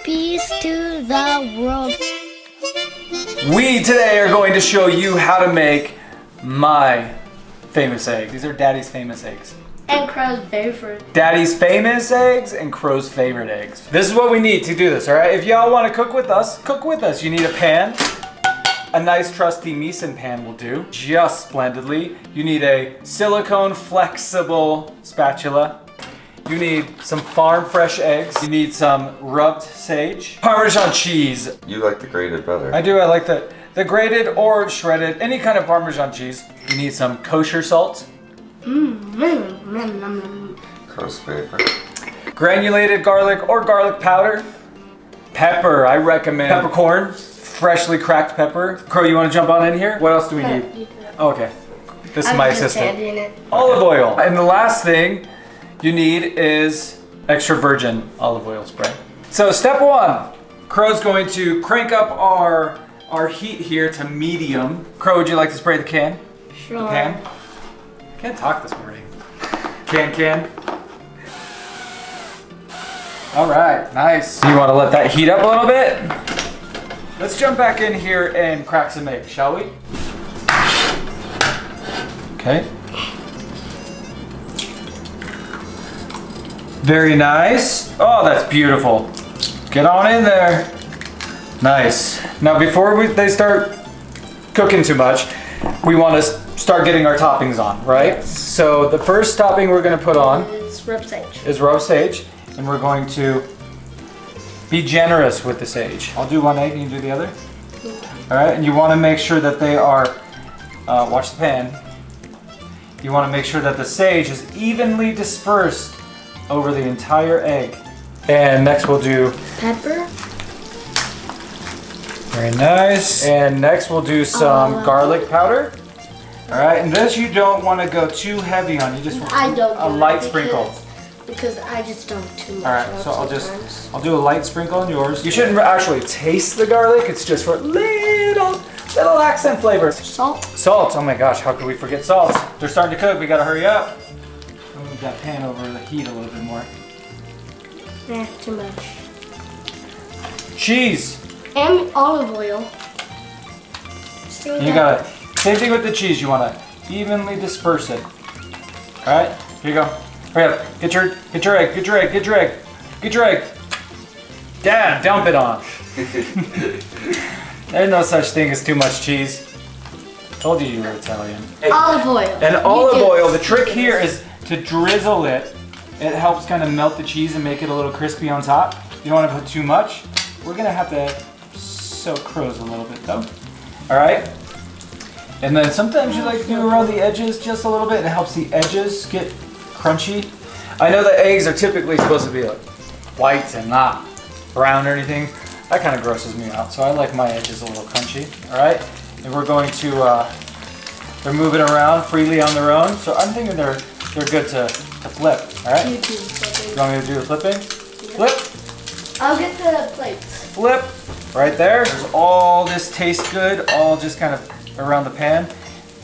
Peace to the world. We today are going to show you how to make my famous eggs. These are Daddy's famous eggs. And Crow's favorite. Daddy's famous eggs and Crow's favorite eggs. This is what we need to do this, all right? If y'all want to cook with us, cook with us. You need a pan. A nice trusty Mise pan will do just splendidly. You need a silicone flexible spatula. You need some farm fresh eggs. You need some rubbed sage. Parmesan cheese. You like the grated better. I do, I like the grated or shredded, any kind of Parmesan cheese. You need some kosher salt. Crow's favorite. Granulated garlic or garlic powder. Pepper, I recommend peppercorn. Freshly cracked pepper. Crow, you want to jump on in here? What else do we need? Okay, this is my assistant. Olive oil. And the last thing you need is extra virgin olive oil spray. So step one, Crow's going to crank up our heat here to medium. Crow, would you like to spray the can? Sure. The pan? Can't talk this morning. Can. All right, nice. You want to let that heat up a little bit? Let's jump back in here and crack some eggs, shall we? Okay. Very nice. Oh, that's beautiful. Get on in there. Nice. Now before they start cooking too much, we want to start getting our toppings on, right? Yes. So the first topping we're going to put on It's rub sage. is rub sage, and we're going to be generous with the sage. I'll do one egg and you do the other. All right, and you want to make sure that they are, watch the pan. You want to make sure that the sage is evenly dispersed over the entire egg. And next we'll do Pepper. very nice. And next we'll do some garlic powder. All right, and this you don't want to go too heavy on. You just want I don't a do light it sprinkle. Because I just don't too much. All right, so sometimes. I'll do a light sprinkle on yours. You shouldn't actually taste the garlic. It's just for a little accent flavor. Salt. Salt. Oh my gosh, how could we forget salt? They're starting to cook. We gotta hurry up. Move that pan over the heat a little bit more. Too much. Cheese. And olive oil. Still You gotta. Same thing with the cheese. You wanna evenly disperse it. All right. Here you go. Hurry up. Get your egg. Dad, dump it on. There's no such thing as too much cheese. Told you were Italian. Olive oil. And olive oil, the trick here is to drizzle it. It helps kind of melt the cheese and make it a little crispy on top. You don't want to put too much. We're gonna have to soak Crows a little bit though. All right. And then sometimes you like to do around the edges just a little bit. It helps the edges get crunchy. I know that eggs are typically supposed to be like white and not brown or anything. That kind of grosses me out. So I like my edges a little crunchy. All right. And we're going to, they're moving around freely on their own. So I'm thinking they're good to flip. All right. You want me to do the flipping? Yeah. Flip. I'll get the plates. Flip. Right there. There's all this tastes good, all just kind of around the pan.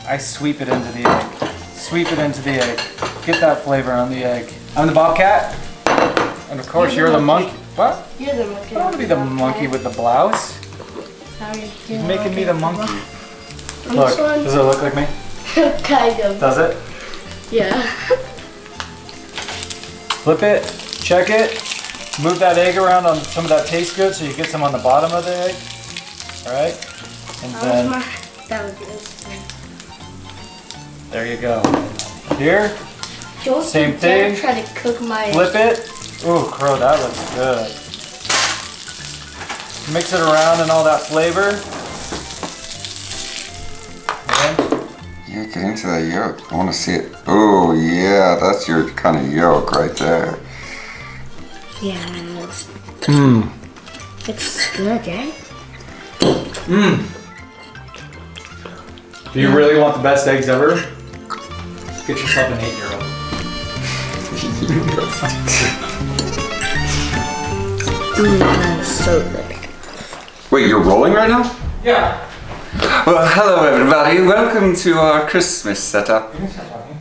I sweep it into the egg. Sweep it into the egg. Get that flavor on the egg. I'm the bobcat. And of course you're the monkey. What? You're the monkey. I don't want to be the monkey with the blouse. Sorry. You're making me the monkey. And Look, this one? does it look like me? Kind of. Does it? Yeah. Flip it, check it, move that egg around on some of that tastes good so you get some on the bottom of the egg. Alright? And then That was good. there you go. Here, Don't Same you dare thing. try to cook my flip it. Ooh, Crow, that looks good. Mix it around and all that flavor. And Yeah, get into that yolk. I want to see it. Oh yeah, that's your kind of yolk right there. Yeah, it's good, eh? do you really want the best eggs ever? Get yourself an 8-year-old. That's so good. Wait, you're rolling right now? Yeah. Well, hello everybody. Welcome to our Christmas setup. You can start talking.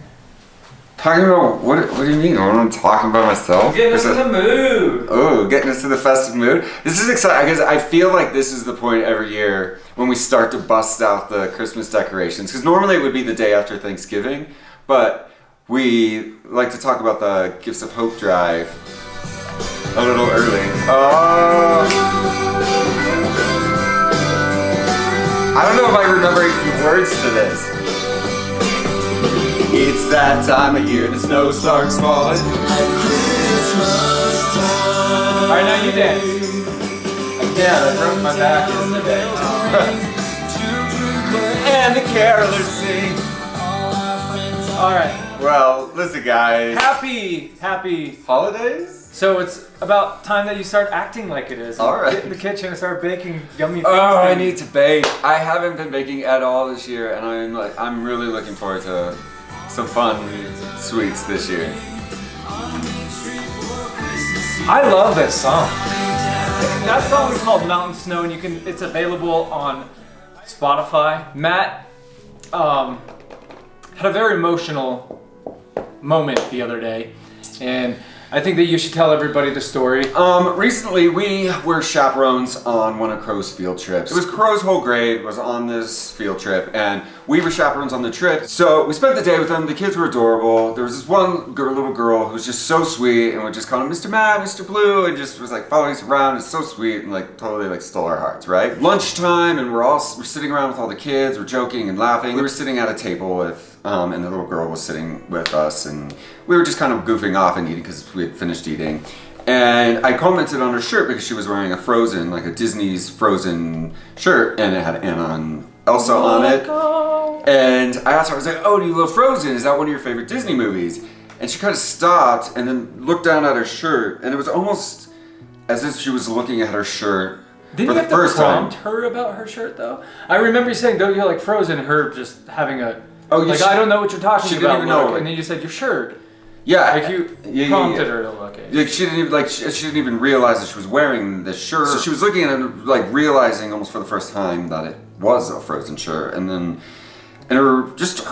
Talking about what do you mean? I'm talking about myself? Getting us in the mood. Oh, getting us to the festive mood. This is exciting because I feel like this is the point every year when we start to bust out the Christmas decorations. Because normally it would be the day after Thanksgiving, but we like to talk about the Gifts of Hope drive a little early. Oh. I don't know if I remember the words to this. It's that time of year, the snow starts falling. Alright, now you dance. Yeah, I broke my back yesterday. And the carolers sing. Alright. Well, listen guys. Happy Holidays? So it's about time that you start acting like it is. All right. Get in the kitchen and start baking yummy things. Oh, I need to bake. I haven't been baking at all this year, and I'm really looking forward to some fun sweets this year. I love this song. That song is called Mountain Snow, and it's available on Spotify. Matt had a very emotional moment the other day, and I think that you should tell everybody the story. Recently we were chaperones on one of Crow's field trips. It was Crow's whole grade was on this field trip, and we were chaperones on the trip. So we spent the day with them. The kids were adorable. There was this one little girl who was just so sweet, and we just called him Mr. Matt, Mr. Blue, and just was like following us around. It's so sweet, and like totally like stole our hearts, right? Lunchtime, and we're sitting around with all the kids. We're joking and laughing. We were sitting at a table with, and the little girl was sitting with us, and we were just kind of goofing off and eating because we had finished eating. And I commented on her shirt because she was wearing a Frozen, like a Disney's Frozen shirt, and it had Anna and Elsa on it. And I asked her, I was like, oh, do you love Frozen? Is that one of your favorite Disney movies? And she kind of stopped and then looked down at her shirt, and it was almost as if she was looking at her shirt Didn't for you the have to first prompt time. her about her shirt, though? I remember you saying, don't you like Frozen? Her just having a, Oh, I don't know what you're talking she about. didn't even know look, it. and then you said your shirt. Yeah, Like you prompted her to look at it. Like she didn't even realize that she was wearing this shirt. So she was looking at it, like realizing almost for the first time that it was a Frozen shirt, and her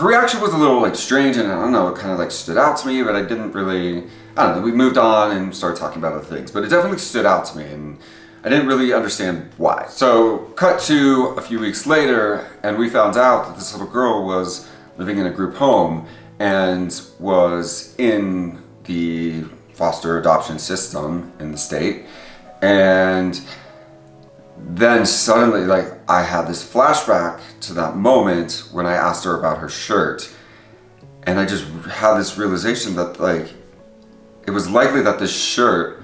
reaction was a little like strange, and I don't know, it kind of like stood out to me, but I don't know. We moved on and started talking about other things, but it definitely stood out to me, and I didn't really understand why. So cut to a few weeks later, and we found out that this little girl was living in a group home and was in the foster adoption system in the state. And then suddenly, like, I had this flashback to that moment when I asked her about her shirt. And I just had this realization that, like, it was likely that this shirt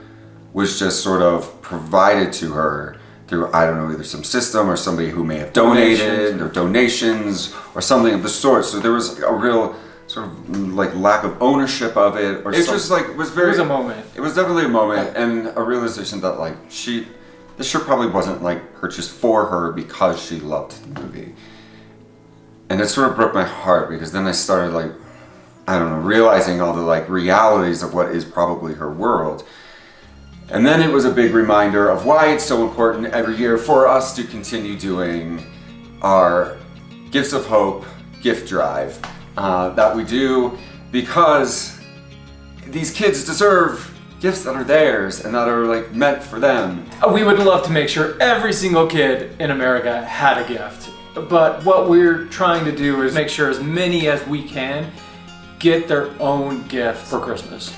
was just sort of provided to her through, I don't know, either some system or somebody who may have donated or donations or something of the sort. So there was a real sort of like lack of ownership of it, or it's just like it was a moment. It was definitely a moment, and a realization that like this shirt probably wasn't like purchased for her because she loved the movie. And it sort of broke my heart, because then I started like, I don't know, realizing all the like realities of what is probably her world. And then it was a big reminder of why it's so important every year for us to continue doing our Gifts of Hope gift drive that we do, because these kids deserve gifts that are theirs and that are like meant for them. We would love to make sure every single kid in America had a gift. But what we're trying to do is make sure as many as we can get their own gift for Christmas.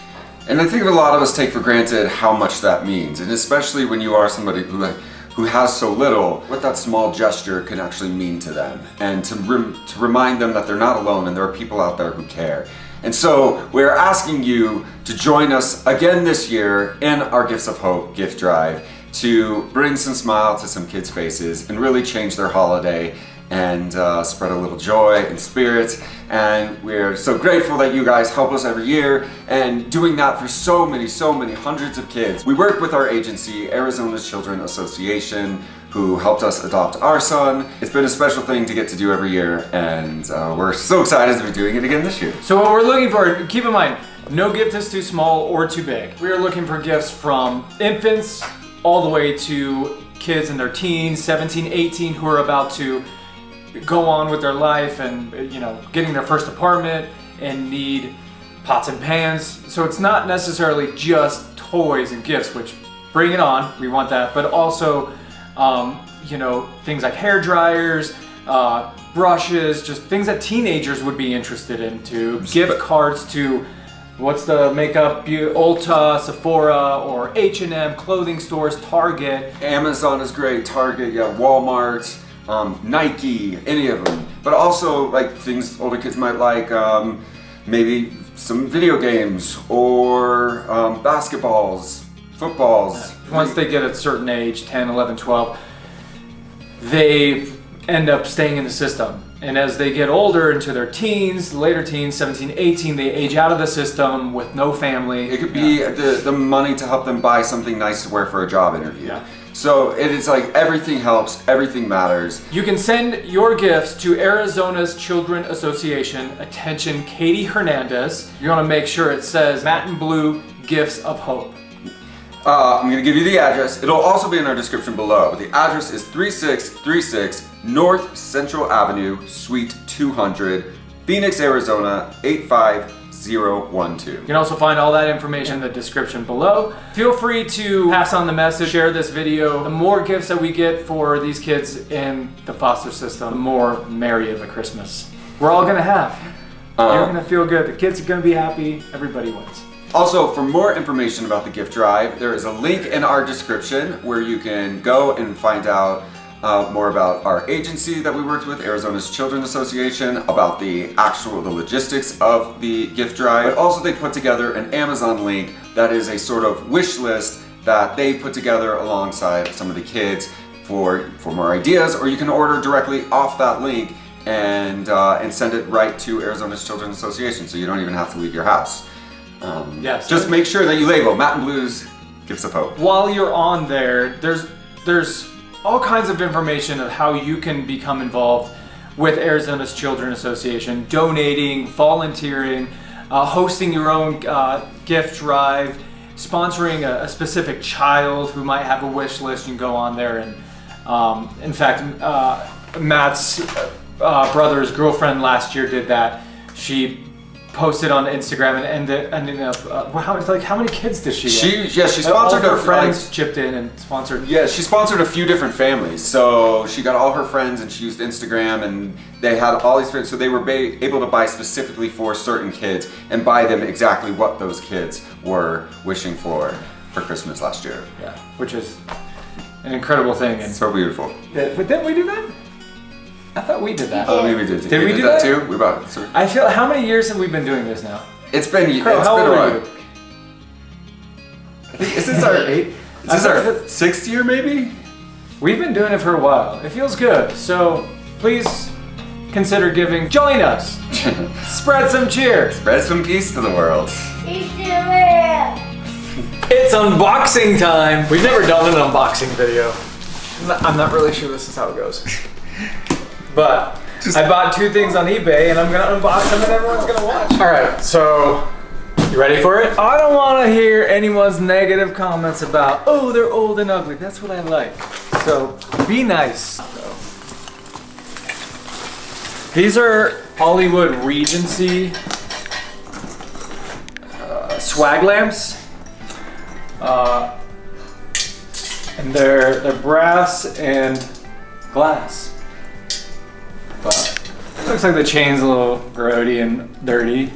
And I think a lot of us take for granted how much that means, and especially when you are somebody who has so little, what that small gesture can actually mean to them, and to remind them that they're not alone and there are people out there who care. And so we're asking you to join us again this year in our Gifts of Hope gift drive to bring some smile to some kids' faces and really change their holiday and spread a little joy and spirit. And we're so grateful that you guys help us every year, and doing that for so many hundreds of kids. We work with our agency, Arizona's Children Association, who helped us adopt our son. It's been a special thing to get to do every year, and we're so excited to be doing it again this year. So what we're looking for, keep in mind, no gift is too small or too big. We are looking for gifts from infants all the way to kids in their teens, 17, 18, who are about to go on with their life and, you know, getting their first apartment and need pots and pans. So it's not necessarily just toys and gifts, which bring it on, we want that, but also, you know, things like hair dryers, brushes, just things that teenagers would be interested in too. Gift cards to, what's the makeup, Ulta, Sephora, or H&M, clothing stores, Target. Amazon is great, Target, yeah, Walmart, Nike, any of them. But also like things older kids might like, maybe some video games or basketballs, footballs. Once they get a certain age, 10, 11, 12, they end up staying in the system. And as they get older into their teens, later teens, 17, 18, they age out of the system with no family. It could be the money to help them buy something nice to wear for a job interview. Yeah. So it is like everything helps, everything matters. You can send your gifts to Arizona's Children Association. Attention, Katie Hernandez. You want to make sure it says Matt and Blue Gifts of Hope. I'm going to give you the address. It'll also be in our description below. The address is 3636 North Central Avenue, Suite 200, Phoenix, Arizona 85012. You can also find all that information in the description below. Feel free to pass on the message, share this video. The more gifts that we get for these kids in the foster system, the more merry of a Christmas we're all gonna have. You're gonna feel good, the kids are gonna be happy, everybody wins. Also, for more information about the gift drive, there is a link in our description where you can go and find out more about our agency that we worked with, Arizona's Children Association, about the logistics of the gift drive. But also they put together an Amazon link that is a sort of wish list that they put together alongside some of the kids for more ideas, or you can order directly off that link and send it right to Arizona's Children Association, so you don't even have to leave your house. Yes. Just make sure that you label Matt and Blue's Gifts of Hope. While you're on there, there's all kinds of information of how you can become involved with Arizona's Children Association, donating, volunteering, hosting your own gift drive, sponsoring a specific child who might have a wish list. You can go on there and, in fact, Matt's brother's girlfriend last year did that. She posted on Instagram and ended up. How many kids did she get? She sponsored all her friends chipped in and sponsored. Yeah, she sponsored a few different families. So she got all her friends and she used Instagram, and they had all these friends. So they were able to buy specifically for certain kids and buy them exactly what those kids were wishing for Christmas last year. Yeah, which is an incredible thing. And so beautiful. But didn't we do that? I thought we did that. Oh, maybe we did. Did we do that too? I feel. How many years have we been doing this now? It's been a while. I think is this our eighth? Is this our sixth year, maybe? We've been doing it for a while. It feels good. So please consider giving. Join us. Spread some cheer. Spread some peace to the world. It's unboxing time. We've never done an unboxing video. I'm not really sure this is how it goes. But I bought 2 things on eBay and I'm gonna unbox them and everyone's gonna watch. All right, so you ready for it? I don't want to hear anyone's negative comments about, oh, they're old and ugly. That's what I like. So be nice. These are Hollywood Regency swag lamps, and they're brass and glass. But it looks like the chain's a little grody and dirty.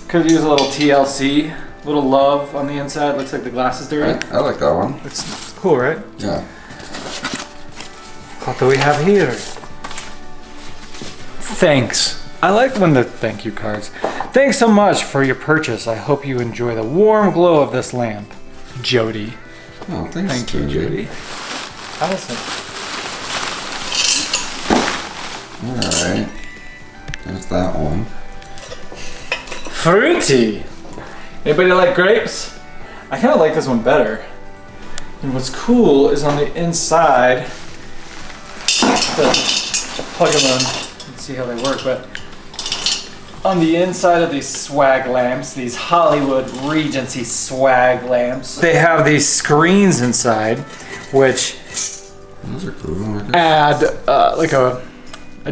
Could use a little TLC, a little love on the inside. Looks like the glass is dirty. I like that one. It's cool, right? Yeah. What do we have here? Thanks. I like when the thank you cards. Thanks so much for your purchase. I hope you enjoy the warm glow of this lamp. Jody. Oh, thanks. Thank you, Jody. Awesome. Alright. There's that one. Fruity. Anybody like grapes? I kind of like this one better. And what's cool is on the inside, plug them in and see how they work, but on the inside of these swag lamps, these Hollywood Regency swag lamps, they have these screens inside, which those are cool. add like a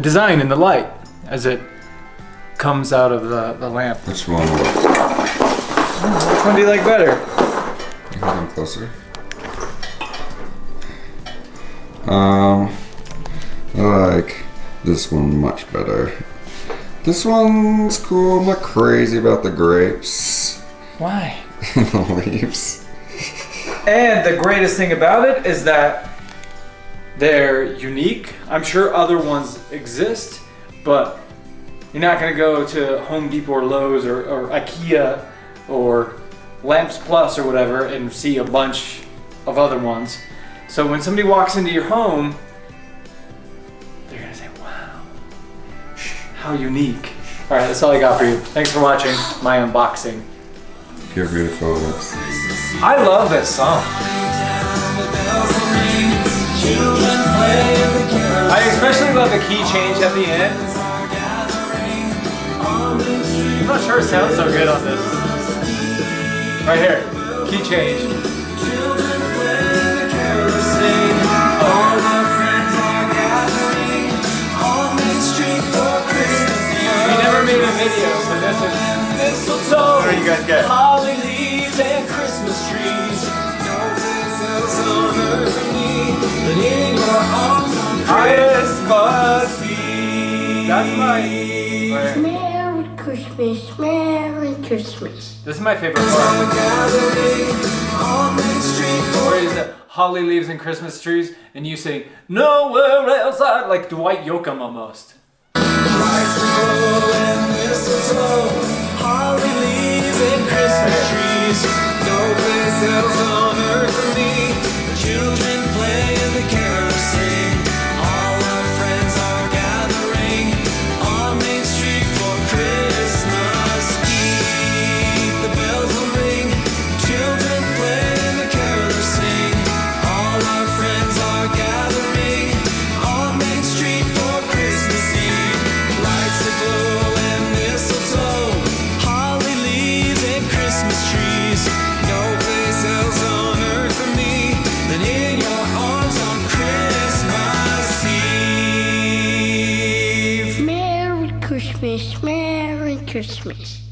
design in the light as it comes out of the lamp. Which one? Which one do you like better? You can come closer. I like this one much better. This one's cool. I'm not crazy about the grapes. Why? And the leaves. And the greatest thing about it is that they're unique. I'm sure other ones exist, but you're not gonna go to Home Depot or Lowe's or IKEA or Lamps Plus or whatever and see a bunch of other ones. So when somebody walks into your home, they're gonna say, wow, how unique. All right, that's all I got for you. Thanks for watching my unboxing. Pure beautiful. I love this song. I especially love the key change at the end. I'm not sure it sounds so good on this. Right here, key change. We never made a video, so this is. So, what do you guys get? Holly leaves and Christmas trees. Christmas Eve. That's mine. Merry Christmas, Merry Christmas. This is my favorite part. Where is it? Holly leaves and Christmas trees, and you sing nowhere else. Like Dwight Yoakam almost. Holly leaves and Christmas trees. No place else on earth for me. The children play and the carols sing. All our friends are gathering on Main Street for Christmas Eve. The bells will ring. Children play and the carols sing. All our friends are gathering on Main Street for Christmas Eve. Lights aglow and mistletoe. Holly leaves and Christmas trees. No place else on earth for me than in your arms on Christmas Eve. Merry Christmas, Merry Christmas.